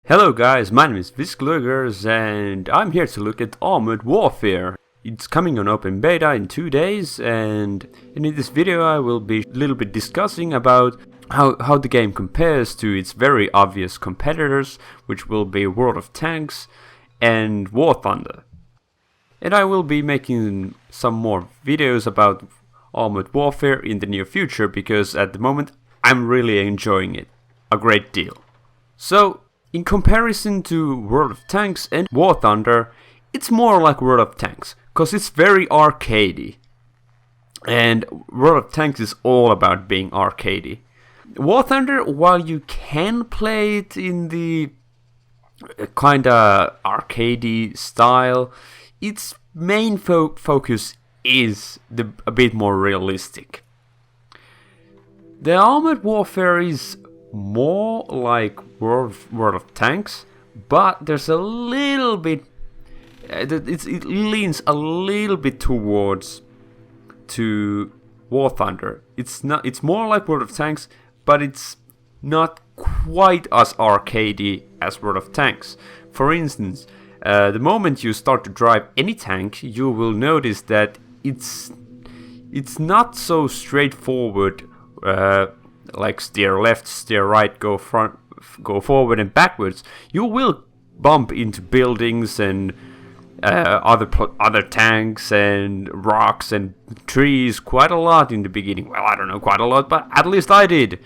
Hello guys, my name is Visklugers and I'm here to look at Armored Warfare. It's coming on open beta in 2 days, and in this video I will be a little bit discussing about how the game compares to its very obvious competitors, which will be World of Tanks and War Thunder. And I will be making some more videos about Armored Warfare in the near future, because at the moment I'm really enjoying it a great deal. So, in comparison to World of Tanks and War Thunder, it's more like World of Tanks, cause it's very arcadey. And World of Tanks is all about being arcadey. War Thunder, while you can play it in the kinda arcadey style, its main focus is a bit more realistic. The Armored Warfare is more like World of Tanks, but there's a little bit, it leans a little bit towards to War Thunder. It's more like World of Tanks, but it's not quite as arcadey as World of Tanks. For instance, the moment you start to drive any tank, you will notice that it's not so straightforward. Like steer left, steer right, go front, go forward and backwards. You will bump into buildings and other tanks and rocks and trees quite a lot in the beginning. Well, I don't know quite a lot, but at least I did.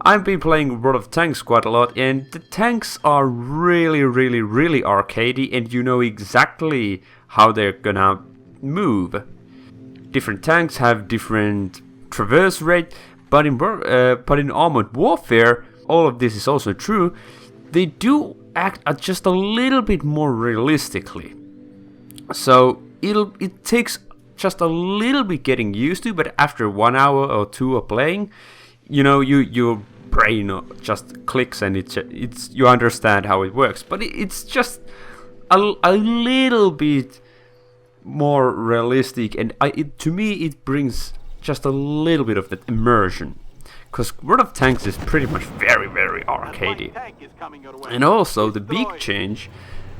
I've been playing World of Tanks quite a lot, and the tanks are really arcadey, and you know exactly how they're gonna move. Different tanks have different traverse rate. But in Armored Warfare, all of this is also true. They do act just a little bit more realistically. So it takes just a little bit getting used to, but after 1 hour or 2 of playing, you know, your brain just clicks and it's you understand how it works. But it's just a little bit more realistic, and to me it brings just a little bit of that immersion, because World of Tanks is pretty much very arcadey. And also the big change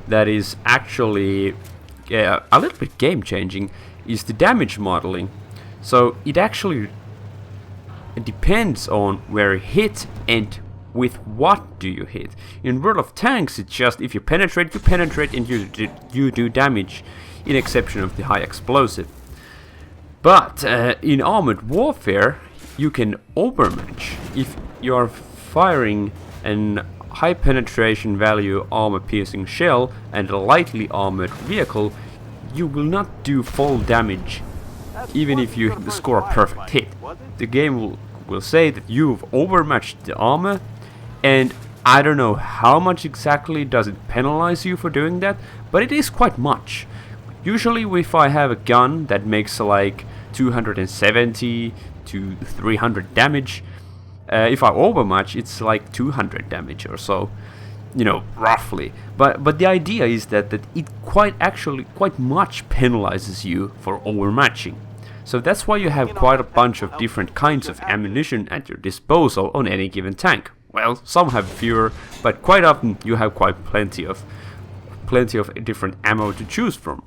that is actually a little bit game changing is the damage modeling. So it actually depends on where you hit and with what do you hit. In World of Tanks, it's just if you penetrate and you do damage, in exception of the high explosive. But in Armored Warfare, you can overmatch. If you are firing a high penetration value armor-piercing shell and a lightly armored vehicle, you will not do full damage, even if you score a perfect hit. The game will say that you've overmatched the armor, and I don't know how much exactly does it penalize you for doing that, but it is quite much. Usually if I have a gun that makes like 270 to 300 damage, if I overmatch, it's like 200 damage or so, you know, roughly. But the idea is that it quite much penalizes you for overmatching. So that's why you have quite a bunch of different kinds of ammunition at your disposal on any given tank. Well, some have fewer, but quite often you have quite plenty of different ammo to choose from.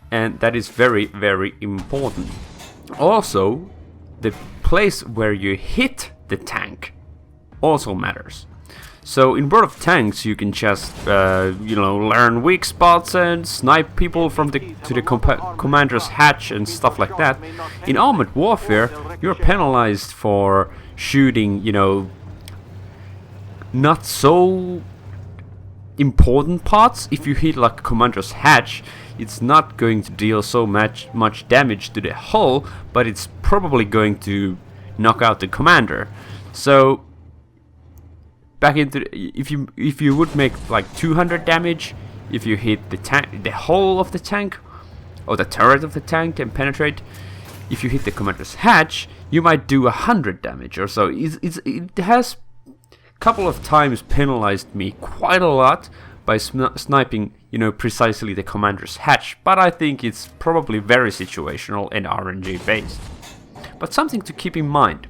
And that is very important. Also, the place where you hit the tank also matters. So in World of Tanks, you can just learn weak spots and snipe people from the commander's hatch and stuff like that. In Armored Warfare, you're penalized for shooting, not so important parts. If you hit like a commander's hatch, it's not going to deal so much damage to the hull, but it's probably going to knock out the commander. So back into if you would make like 200 damage if you hit the hull of the tank or the turret of the tank and penetrate. If you hit the commander's hatch, you might do 100 damage or so. It has a couple of times penalized me quite a lot by sniping, precisely the commander's hatch, but I think it's probably very situational and RNG based. But something to keep in mind.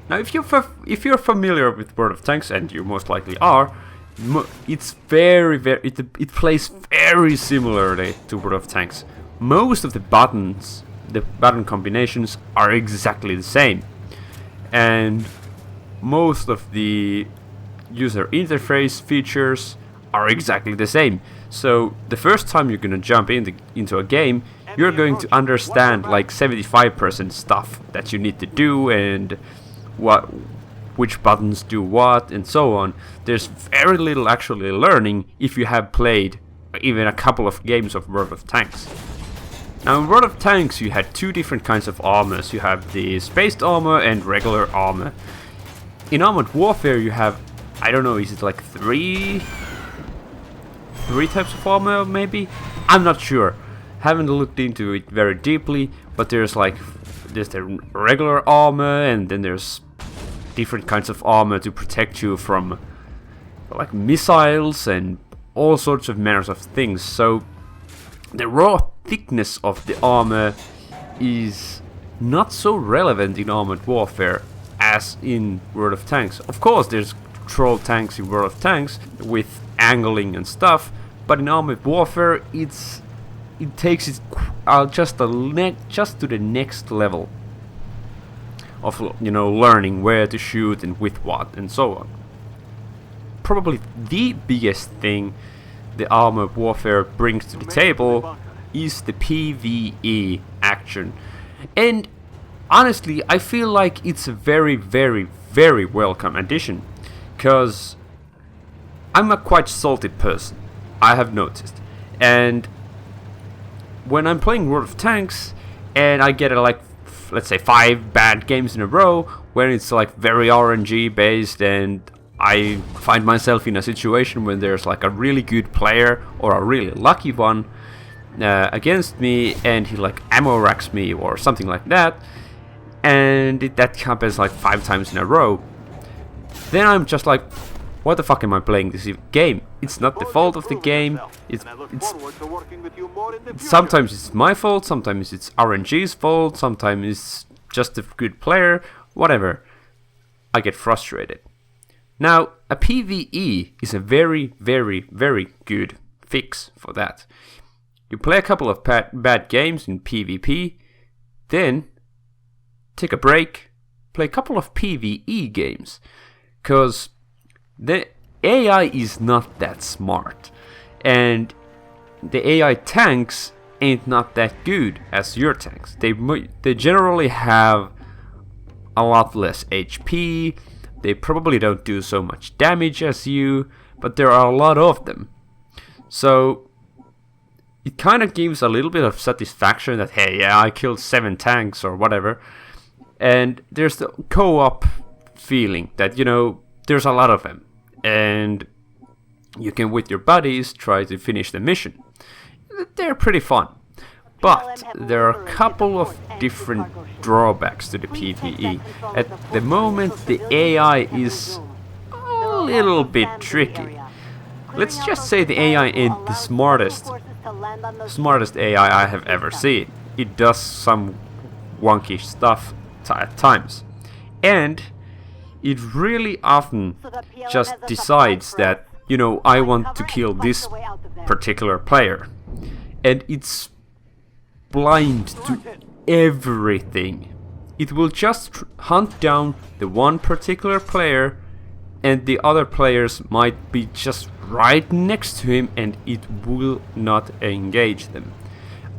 Now, if you're familiar with World of Tanks, and you most likely are, it's it plays very similarly to World of Tanks. Most of the button combinations are exactly the same, and most of the user interface features are exactly the same. So the first time you're gonna jump into a game, you're going to understand like 75% stuff that you need to do, and which buttons do what, and so on. There's very little actually learning if you have played even a couple of games of World of Tanks. Now, in World of Tanks you had two different kinds of armors. You have the spaced armor and regular armor. In Armored Warfare you have, I don't know, is it like three types of armor maybe? I'm not sure. Haven't looked into it very deeply, but there's the regular armor, and then there's different kinds of armor to protect you from like missiles and all sorts of manners of things. So the raw thickness of the armor is not so relevant in Armored Warfare as in World of Tanks. Of course, there's troll tanks in World of Tanks with angling and stuff, but in Armored Warfare it takes it just to the next level of, you know, learning where to shoot and with what and so on. Probably the biggest thing the Armored Warfare brings to the table is the PvE action, and honestly I feel like it's a very, very, very welcome addition, because I'm a quite salty person, I have noticed, and when I'm playing World of Tanks and I get like, let's say 5 bad games in a row when it's like very RNG based, and I find myself in a situation when there's like a really good player or a really lucky one against me, and he like ammo racks me or something like that, and that happens like 5 times in a row, then I'm just like, what the fuck am I playing this game? It's not the fault of the game. Sometimes it's my fault, sometimes it's RNG's fault, sometimes it's just a good player, whatever. I get frustrated. Now, a PvE is a very, very, very good fix for that. You play a couple of bad games in PvP, then take a break, play a couple of PvE games, because the AI is not that smart, and the AI tanks ain't not that good as your tanks. They generally have a lot less HP, they probably don't do so much damage as you, but there are a lot of them. So it kind of gives a little bit of satisfaction that, hey, yeah, I killed 7 tanks or whatever. And there's the co-op feeling that, you know, there's a lot of them, and you can with your buddies try to finish the mission. They're pretty fun, but there are a couple of different drawbacks to the PvE. At the moment the AI is a little bit tricky. Let's just say the AI ain't the smartest AI I have ever seen. It does some wonky stuff at times, and it really often just decides that, you know, I want to kill this particular player, and it's blind to everything. It will just hunt down the one particular player, and the other players might be just right next to him, and it will not engage them.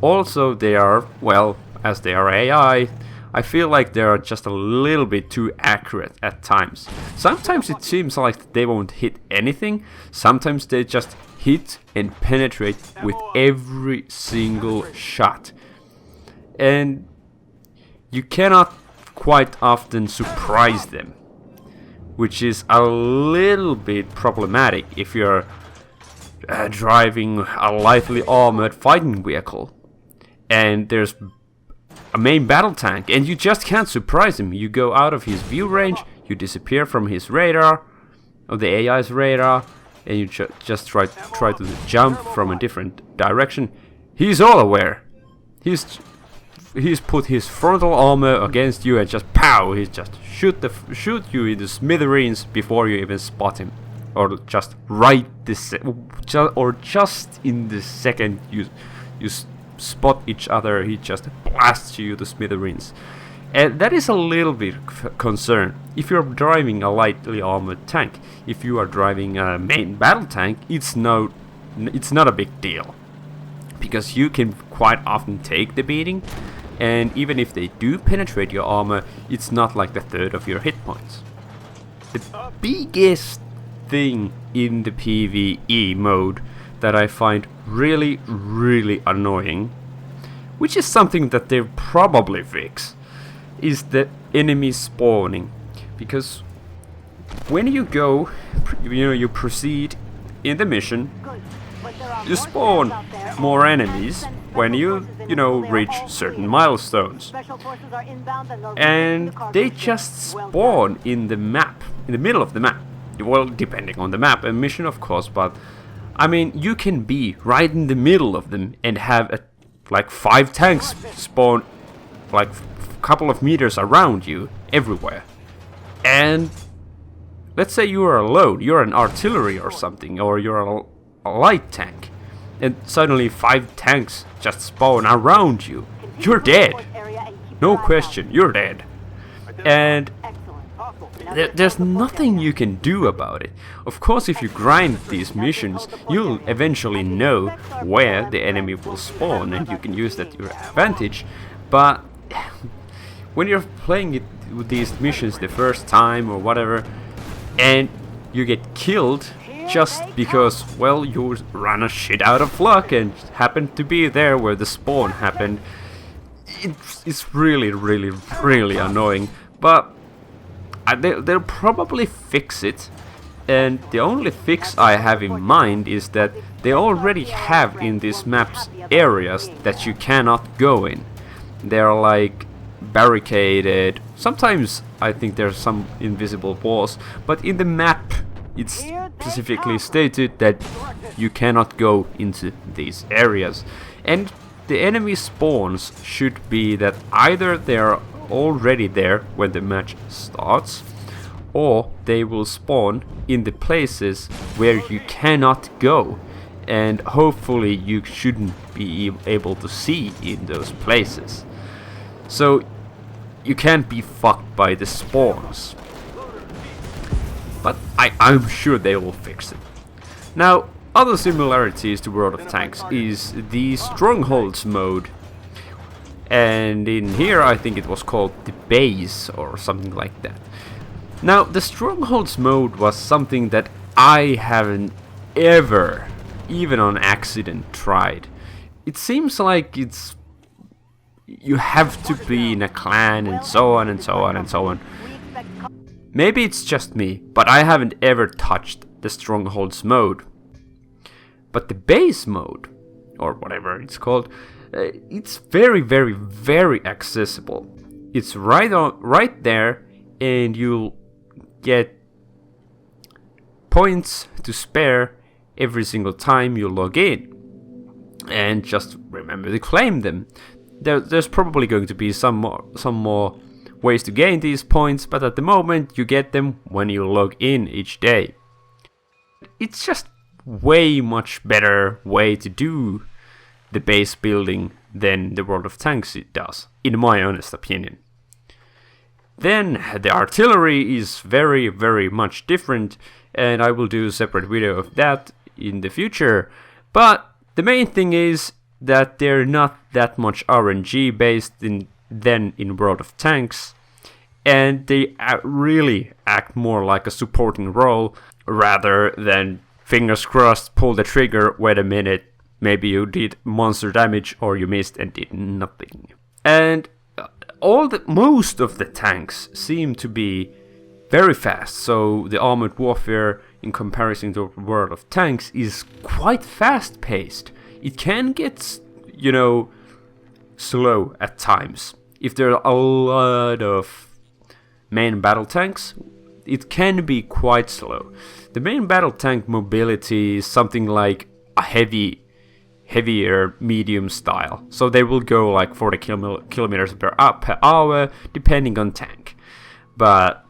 Also, they are, well, as they are AI, I feel like they are just a little bit too accurate at times. Sometimes it seems like they won't hit anything, sometimes they just hit and penetrate with every single shot. And you cannot quite often surprise them, which is a little bit problematic if you're driving a lightly armored fighting vehicle and there's a main battle tank and you just can't surprise him. You go out of his view range, you disappear from his radar, or the AI's radar, and you just try to jump from a different direction. He's all aware. He's he's put his frontal armor against you and just pow, he just shoot you into smithereens before you even spot him, or just just in the second you spot each other, he just blasts you to smithereens. And that is a little bit concern if you're driving a lightly armored tank. If you are driving a main battle tank, it's not a big deal, because you can quite often take the beating, and even if they do penetrate your armor, it's not like the third of your hit points. The biggest thing in the PvE mode that I find really, really annoying, which is something that they'll probably fix, is the enemy spawning. Because when you go, you proceed in the mission, you spawn more enemies when you reach certain milestones. And they just spawn in the map, in the middle of the map. Well, depending on the map and mission, of course, but I mean, you can be right in the middle of them and have like 5 tanks spawn like a couple of meters around you everywhere. And let's say you are alone, you're an artillery or something, or you're a light tank, and suddenly 5 tanks just spawn around you. You're dead. No question, you're dead. And there's nothing you can do about it. Of course, if you grind these missions, you'll eventually know where the enemy will spawn, and you can use that to your advantage. But when you're playing it with these missions the first time or whatever, and you get killed just because, well, you ran a shit out of luck and happened to be there where the spawn happened, it's really, really, really annoying. But they'll probably fix it, and the only fix I have in mind is that they already have in these maps areas that you cannot go in. They're like barricaded. Sometimes I think there's some invisible walls, but in the map it's specifically stated that you cannot go into these areas. And the enemy spawns should be that either they're already there when the match starts, or they will spawn in the places where you cannot go, and hopefully you shouldn't be able to see in those places. So you can't be fucked by the spawns. But I'm sure they will fix it. Now, other similarities to World of Tanks is the Strongholds mode. And in here I think it was called the base or something like that. Now, the Strongholds mode was something that I haven't ever, even on accident, tried. It seems like you have to be in a clan and so on and so on and so on. Maybe it's just me, but I haven't ever touched the Strongholds mode. But the base mode, or whatever it's called, it's very, very, very accessible. It's right there, and you'll get points to spare every single time you log in. And just remember to claim them. There's probably going to be some more ways to gain these points, but at the moment you get them when you log in each day. It's just way much better way to do the base building than the World of Tanks it does, in my honest opinion. Then the artillery is very, very much different, and I will do a separate video of that in the future. But the main thing is that they're not that much RNG based than in World of Tanks, and they really act more like a supporting role rather than fingers crossed, pull the trigger, wait a minute, maybe you did monster damage or you missed and did nothing. And most of the tanks seem to be very fast, so the Armored Warfare in comparison to World of Tanks is quite fast paced. It can get, slow at times. If there are a lot of main battle tanks, it can be quite slow. The main battle tank mobility is something like a heavy heavier medium style. So they will go like 40 kilometers per hour depending on tank. But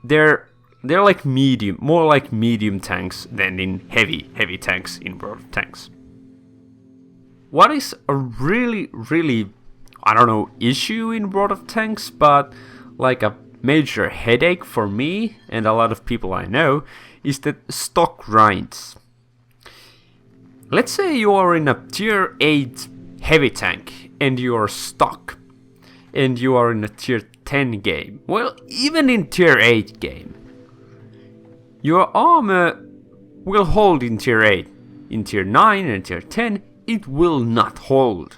they're like medium, more like medium tanks than in heavy tanks in World of Tanks. What is a really, I don't know, issue in World of Tanks, but like a major headache for me and a lot of people I know, is the stock grinds. Let's say you are in a tier 8 heavy tank and you are stuck and you are in a tier 10 game. Well, even in tier 8 game, your armor will hold in tier 8. In tier 9 and tier 10, it will not hold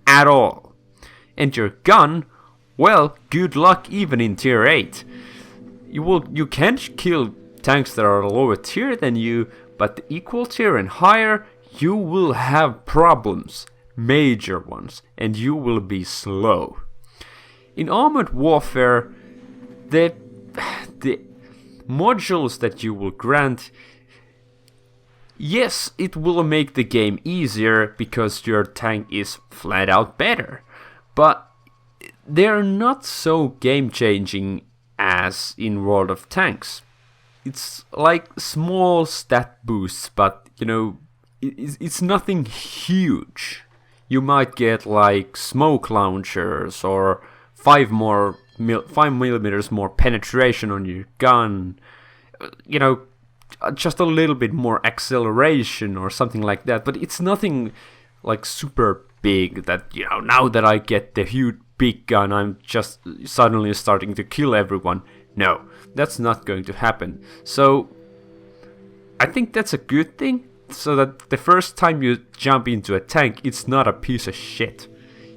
at all. And your gun, well, good luck even in tier 8. You can't kill tanks that are lower tier than you, but the equal tier and higher, you will have problems, major ones, and you will be slow. In Armored Warfare, the modules that you will grant, yes, it will make the game easier because your tank is flat out better, but they're not so game-changing as in World of Tanks. It's like small stat boosts, but you know, it's nothing huge. You might get like smoke launchers or 5mm more penetration on your gun. You know, just a little bit more acceleration or something like that. But it's nothing like super big that, you know, now that I get the huge big gun, I'm just suddenly starting to kill everyone. No, that's not going to happen. So I think that's a good thing. So that the first time you jump into a tank, it's not a piece of shit.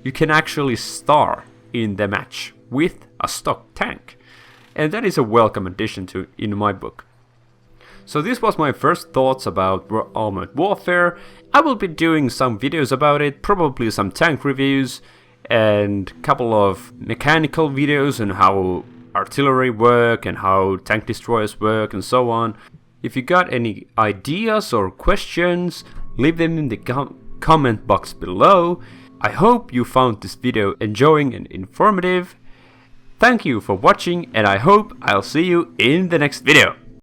You can actually star in the match with a stock tank. And that is a welcome addition to in my book. So this was my first thoughts about Armored Warfare. I will be doing some videos about it, probably some tank reviews, and a couple of mechanical videos on how artillery work and how tank destroyers work and so on. If you got any ideas or questions, leave them in the comment box below. I hope you found this video enjoying and informative. Thank you for watching, and I hope I'll see you in the next video.